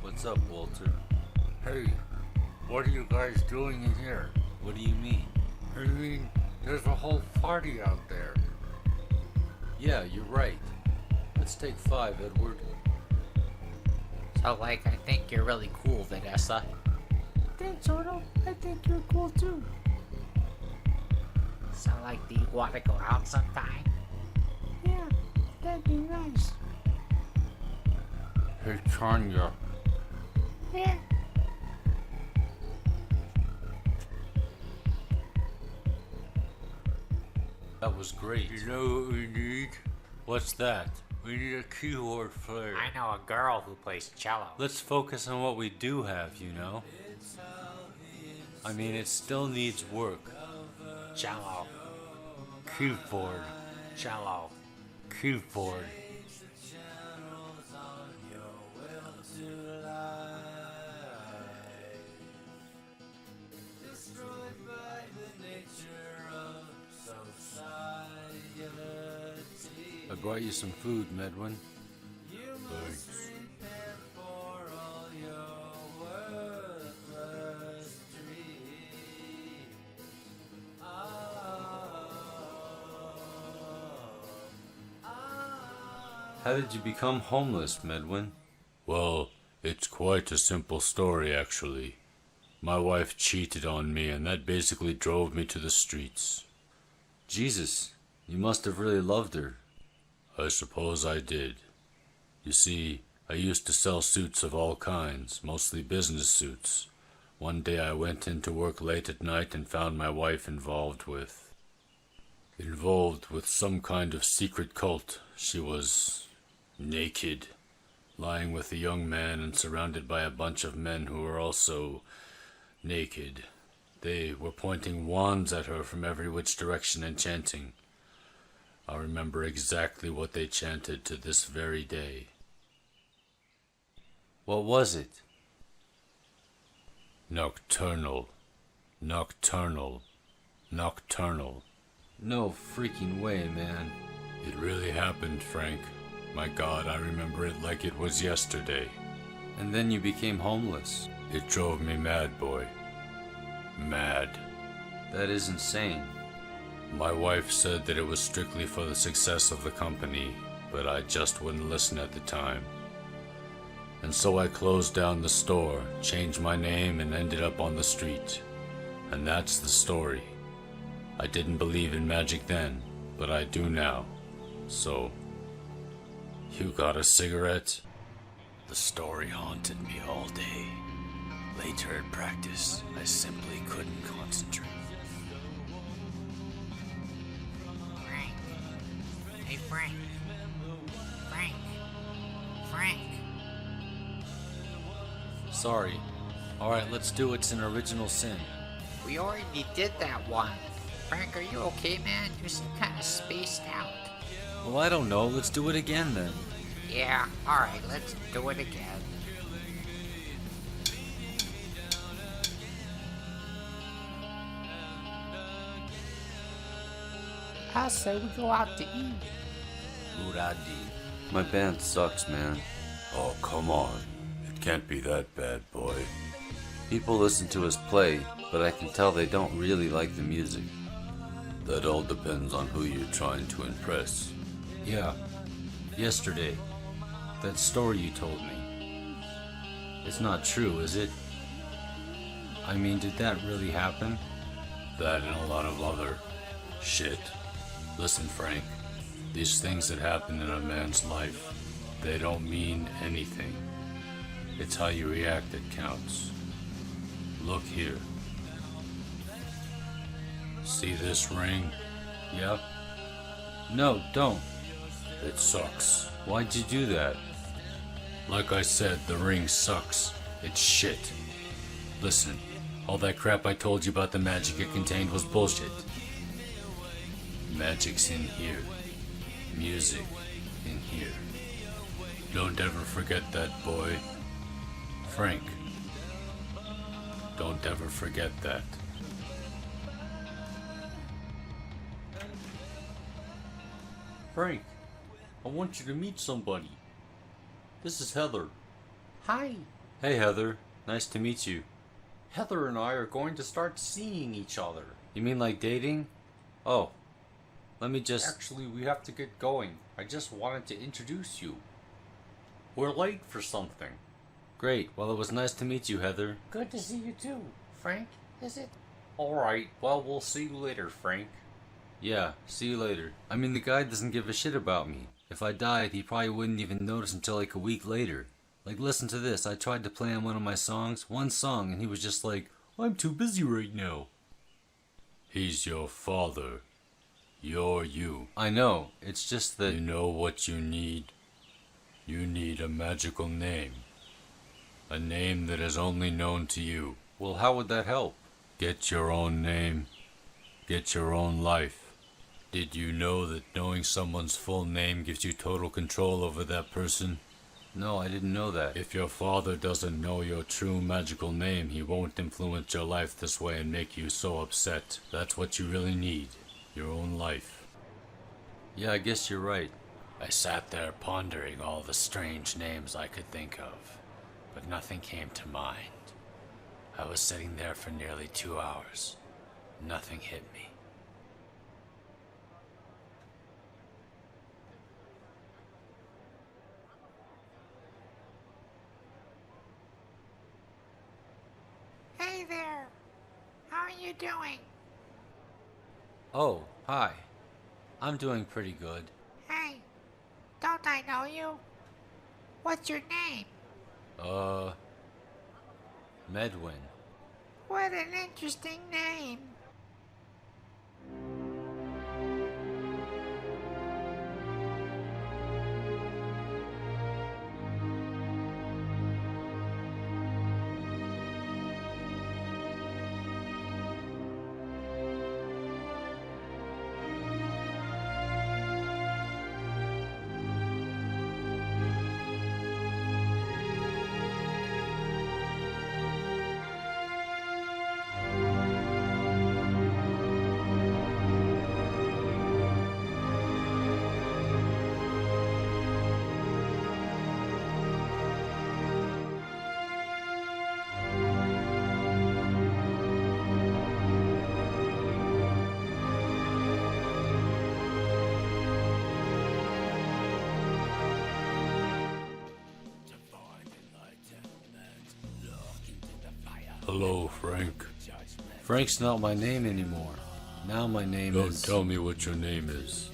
What's up, Walter? Hey, what are you guys doing in here? What do you mean? I mean, there's a whole party out there. Yeah, you're right. Let's take 5, Edward. So, I think you're really cool, Vanessa. Thanks, Otto. I think you're cool too. So, do you want to go out sometime? Yeah, that'd be nice. Hey, Tanya. Yeah. That was great. You know what we need? What's that? We need a keyboard player. I know a girl who plays cello. Let's focus on what we do have, you know? I mean, it still needs work. Cello. Keyboard. Cello. Keyboard. I brought you some food, Medwin. Thanks. How did you become homeless, Medwin? Well, it's quite a simple story, actually. My wife cheated on me, and that basically drove me to the streets. Jesus, you must have really loved her. I suppose I did. You see, I used to sell suits of all kinds, mostly business suits. One day I went in to work late at night and found my wife involved with some kind of secret cult. She was naked, lying with a young man and surrounded by a bunch of men who were also naked. They were pointing wands at her from every which direction and chanting. I remember exactly what they chanted to this very day. What was it? Nocturnal. Nocturnal. Nocturnal. No freaking way, man. It really happened, Frank. My God, I remember it like it was yesterday. And then you became homeless. It drove me mad, boy. Mad. That is insane. My wife said that it was strictly for the success of the company, but I just wouldn't listen at the time. And so I closed down the store, changed my name, and ended up on the street. And that's the story. I didn't believe in magic then, but I do now. So, you got a cigarette? The story haunted me all day. Later at practice, I simply couldn't concentrate. Frank. Hey, Frank. Frank. Frank. Sorry. Alright, let's do It's an Original Sin. We already did that one. Frank, are you okay, man? You seem kind of spaced out. Well, I don't know. Let's do it again then. Yeah, alright, let's do it again. I say we go out to eat. Good idea. My band sucks, man. Oh, come on. It can't be that bad, boy. People listen to us play, but I can tell they don't really like the music. That all depends on who you're trying to impress. Yeah. Yesterday. That story you told me. It's not true, is it? I mean, did that really happen? That and a lot of other shit. Listen, Frank. These things that happen in a man's life, they don't mean anything. It's how you react that counts. Look here. See this ring? Yeah? No, don't. It sucks. Why'd you do that? Like I said, the ring sucks. It's shit. Listen, all that crap I told you about the magic it contained was bullshit. Magic's in here. Music in here. Don't ever forget that, boy. Frank. Don't ever forget that. Frank, I want you to meet somebody. This is Heather. Hi. Hey, Heather. Nice to meet you. Heather and I are going to start seeing each other. You mean like dating? Oh. Let me just... Actually, we have to get going. I just wanted to introduce you. We're late for something. Great. Well, it was nice to meet you, Heather. Good to see you too, Frank, is it? Alright, well, we'll see you later, Frank. Yeah, see you later. I mean, the guy doesn't give a shit about me. If I died, he probably wouldn't even notice until like a week later. Like, listen to this. I tried to play him one of my songs, one song, and he was just like, I'm too busy right now. He's your father. You're you. I know. It's just that... You know what you need? You need a magical name. A name that is only known to you. Well, how would that help? Get your own name. Get your own life. Did you know that knowing someone's full name gives you total control over that person? No, I didn't know that. If your father doesn't know your true magical name, he won't influence your life this way and make you so upset. That's what you really need. Your own life. Yeah, I guess you're right. I sat there pondering all the strange names I could think of, but nothing came to mind. I was sitting there for nearly 2 hours. Nothing hit me. Hey there. How are you doing? Oh, hi. I'm doing pretty good. Hey, don't I know you? What's your name? Medwin. What an interesting name. Hello, Frank. Frank's not my name anymore. Now my name Don't is... tell me what your name is.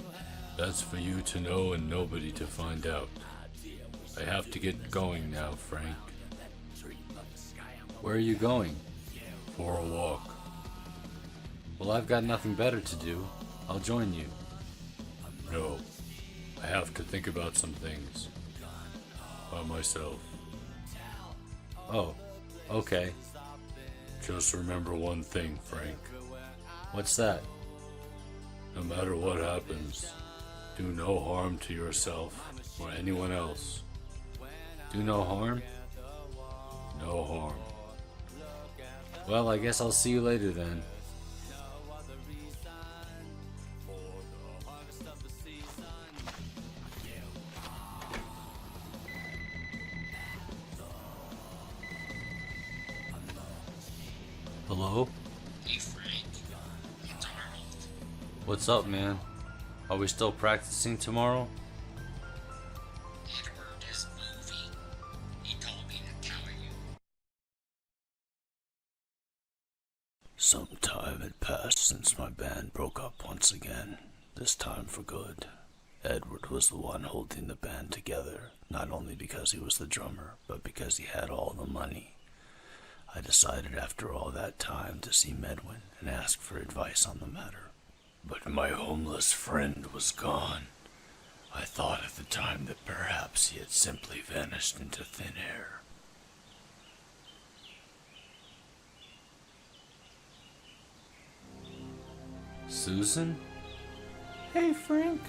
That's for you to know and nobody to find out. I have to get going now, Frank. Where are you going? For a walk. Well, I've got nothing better to do. I'll join you. No. I have to think about some things. By myself. Oh, okay. Just remember one thing, Frank. What's that? No matter what happens, do no harm to yourself or anyone else. Do no harm? No harm. Well, I guess I'll see you later then. Hello? Hey Frank, it's Arnold. What's up, man? Are we still practicing tomorrow? Edward is moving. He told me to tell you. Some time had passed since my band broke up once again, this time for good. Edward was the one holding the band together, not only because he was the drummer, but because he had all the money. I decided after all that time to see Medwin and ask for advice on the matter. But my homeless friend was gone. I thought at the time that perhaps he had simply vanished into thin air. Susan? Hey, Frank.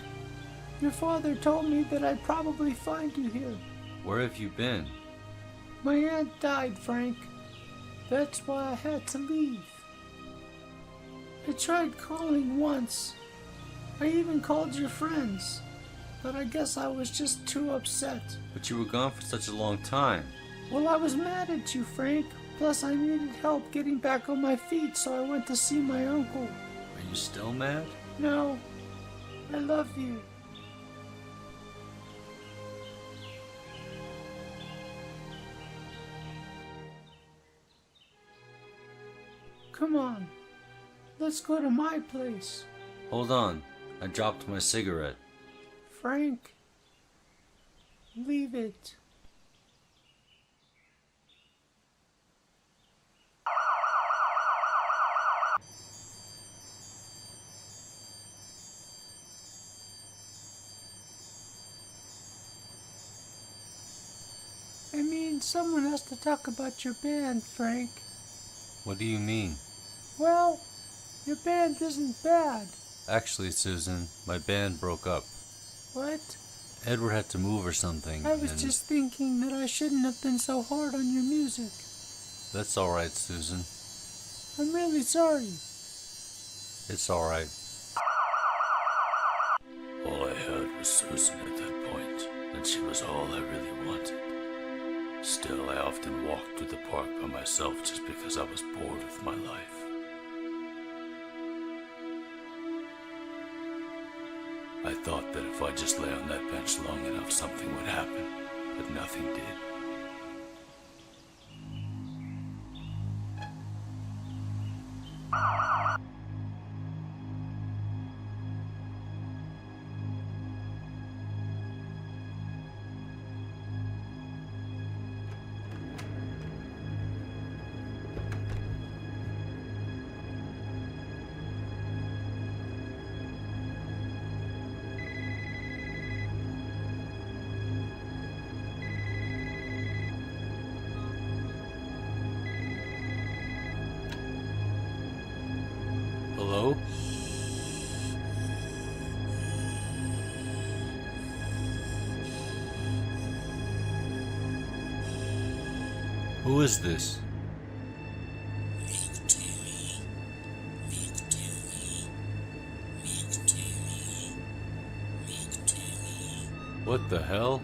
Your father told me that I'd probably find you here. Where have you been? My aunt died, Frank. That's why I had to leave. I tried calling once. I even called your friends. But I guess I was just too upset. But you were gone for such a long time. Well, I was mad at you, Frank. Plus, I needed help getting back on my feet, so I went to see my uncle. Are you still mad? No. I love you. Come on. Let's go to my place. Hold on. I dropped my cigarette. Frank. Leave it. I mean, someone has to talk about your band, Frank. What do you mean? Well, your band isn't bad. Actually, Susan, my band broke up. What? Edward had to move or something. I was just thinking that I shouldn't have been so hard on your music. That's alright, Susan. I'm really sorry. It's alright. All I had was Susan at that point, and she was all I really wanted. Still, I often walked through the park by myself just because I was bored with my life. I thought that if I just lay on that bench long enough, something would happen, but nothing did. Hello? Who is this? What the hell?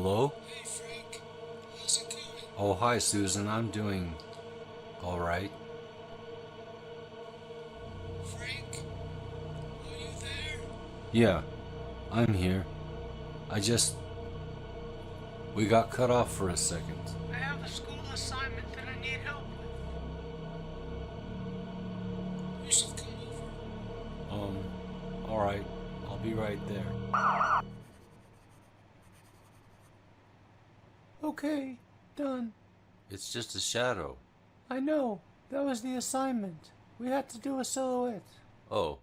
Hello? Hey, Frank. How's it going? Oh, hi, Susan. I'm doing all right. Frank? Are you there? Yeah, I'm here. We got cut off for a second. I have a school assignment that I need help with. You should come over. Alright. I'll be right there. Okay, done. It's just a shadow. I know. That was the assignment. We had to do a silhouette. Oh.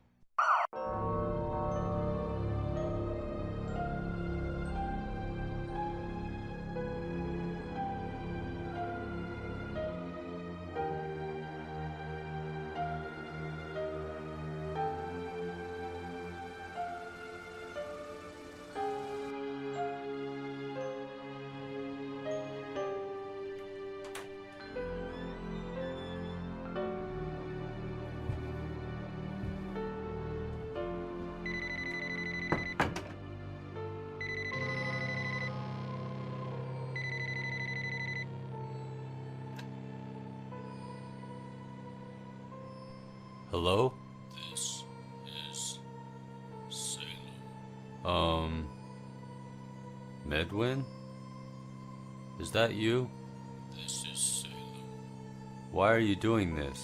Hello? This is Salem. Medwin? Is that you? This is Salem. Why are you doing this?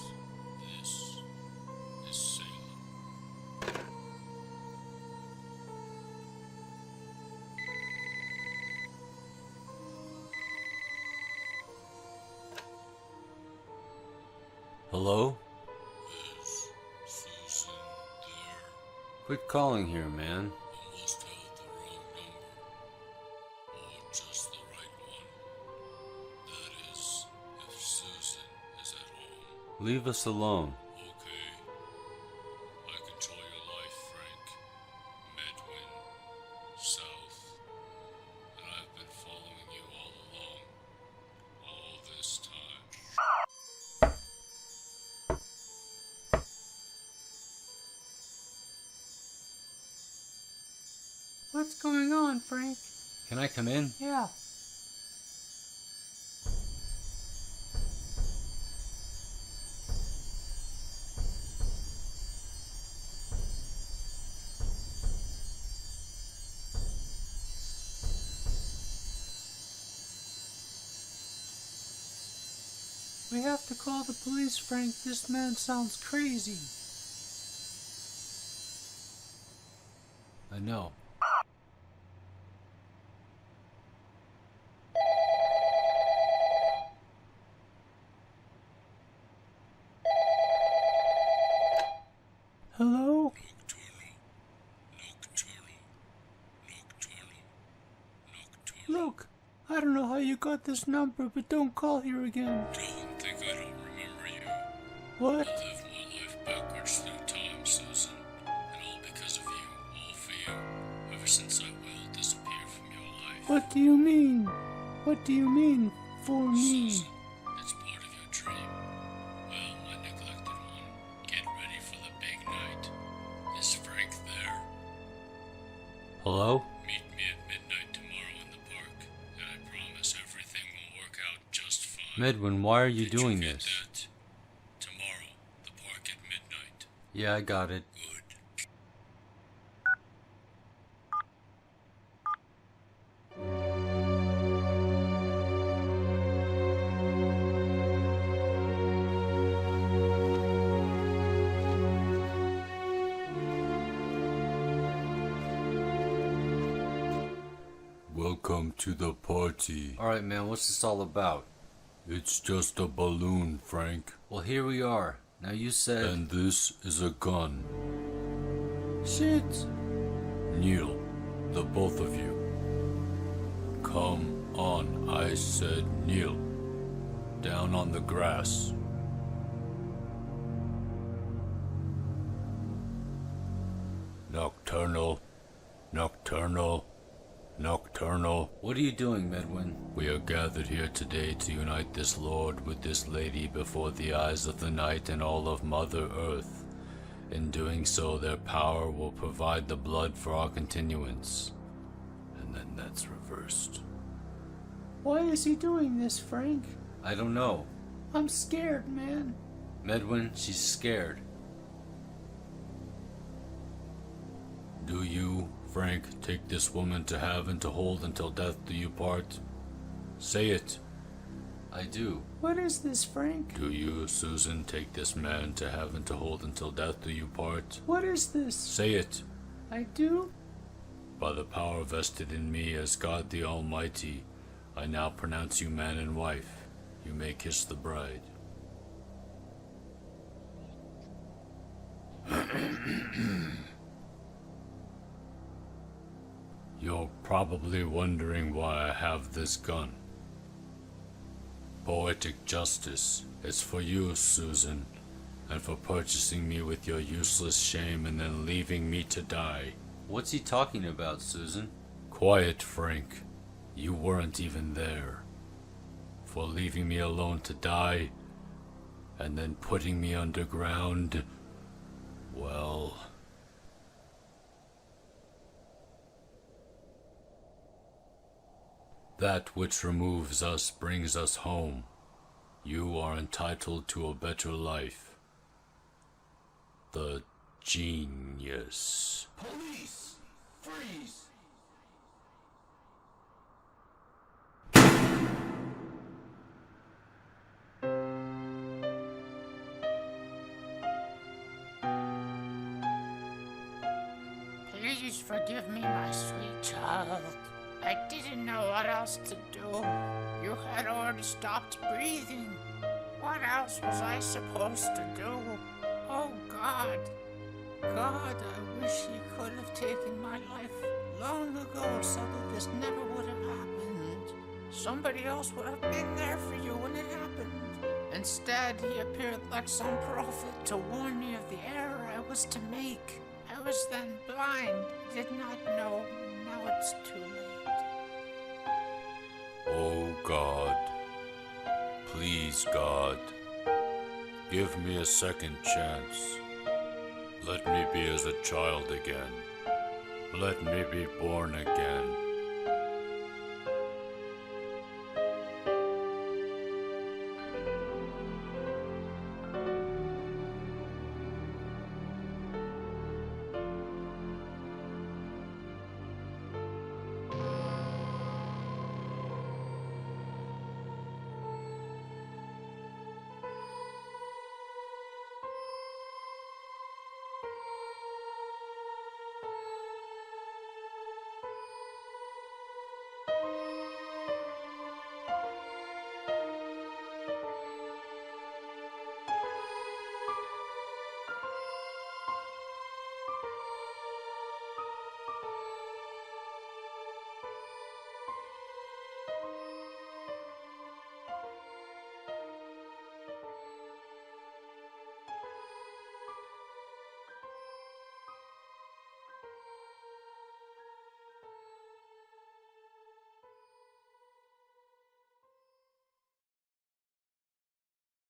This is Salem. Hello? Is Susan there? Quit calling here, man. You must have the wrong number. Or just the right one. That is, if Susan is at home. Leave us alone. Okay. I control your life, Frank. Medwin. South. And I've been following you all along. All this time. What's going on, Frank? Can I come in? Yeah. We have to call the police, Frank. This man sounds crazy. I know. Hello? Nocturnal. Look, I don't know how you got this number, but don't call here again. Don't think I don't remember you. What? I lived my life backwards through time, Susan. And all because of you. All for you. Ever since I will disappear from your life. What do you mean? What do you mean, for me? Susan, it's part of your dream. Well, my neglected one. Get ready for the big night. Is Frank there? Hello? Meet me at midnight tomorrow in the park. And I promise everything will work out just fine. Medwin, why are you Did doing get this? that? Tomorrow, the park at midnight. Yeah, I got it. Good. Welcome to the party. Alright, man, what's this all about? It's just a balloon, Frank. Well, here we are. Now you said... And this is a gun. Shit. Kneel, the both of you. Come on, I said kneel. Down on the grass. Nocturnal. Nocturnal. Nocturnal. What are you doing, Medwin? We are gathered here today to unite this lord with this lady before the eyes of the night and all of Mother Earth. In doing so, their power will provide the blood for our continuance. And then that's reversed. Why is he doing this, Frank? I don't know. I'm scared, man. Medwin, she's scared. Do you, Frank, take this woman to have and to hold until death do you part? Say it. I do. What is this, Frank? Do you, Susan, take this man to have and to hold until death do you part? What is this? Say it. I do? By the power vested in me as God the Almighty, I now pronounce you man and wife. You may kiss the bride. You're probably wondering why I have this gun. Poetic justice. It's for you, Susan, and for purchasing me with your useless shame and then leaving me to die. What's he talking about, Susan? Quiet, Frank. You weren't even there. For leaving me alone to die, and then putting me underground, well... That which removes us brings us home. You are entitled to a better life. The genius. Police! Freeze! Please forgive me, my sweet child. I didn't know what else to do. You had already stopped breathing. What else was I supposed to do? Oh, God. God, I wish he could have taken my life long ago so that this never would have happened. Somebody else would have been there for you when it happened. Instead, he appeared like some prophet to warn me of the error I was to make. I was then blind, did not know. Now it's too late. Oh God, please God, give me a second chance. Let me be as a child again. Let me be born again.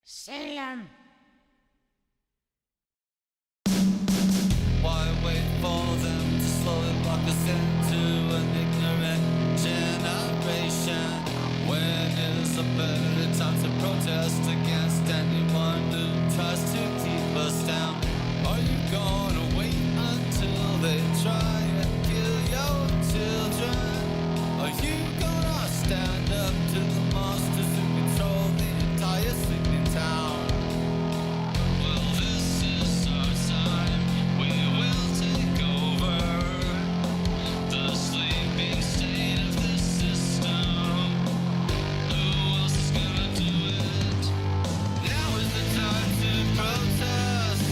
Salem! Why wait for them to slowly lock us into an ignorant generation? When is a better time to protest against anyone who tries to keep us down? Are you gonna wait until they try and kill your children? Are you gonna stand up to the monsters who control the entire sleeping town? Well, this is our time. We will take over the sleeping state of this system. Who else is gonna do it? Now is the time to protest.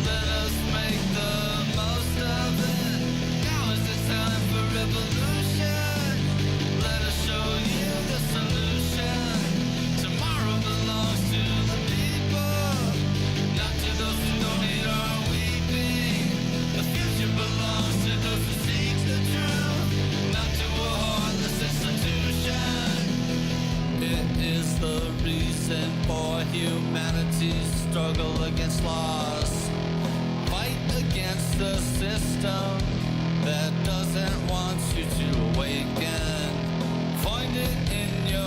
Let us make the most of it. Now is the time for revolution. Let us show you the solution. Tomorrow belongs to the people, not to those who don't need our weeping. The future belongs to those who seek the truth, not to a heartless institution. It is the reason for humanity's struggle against loss. Fight against the system that doesn't want you to awaken. Find find it in your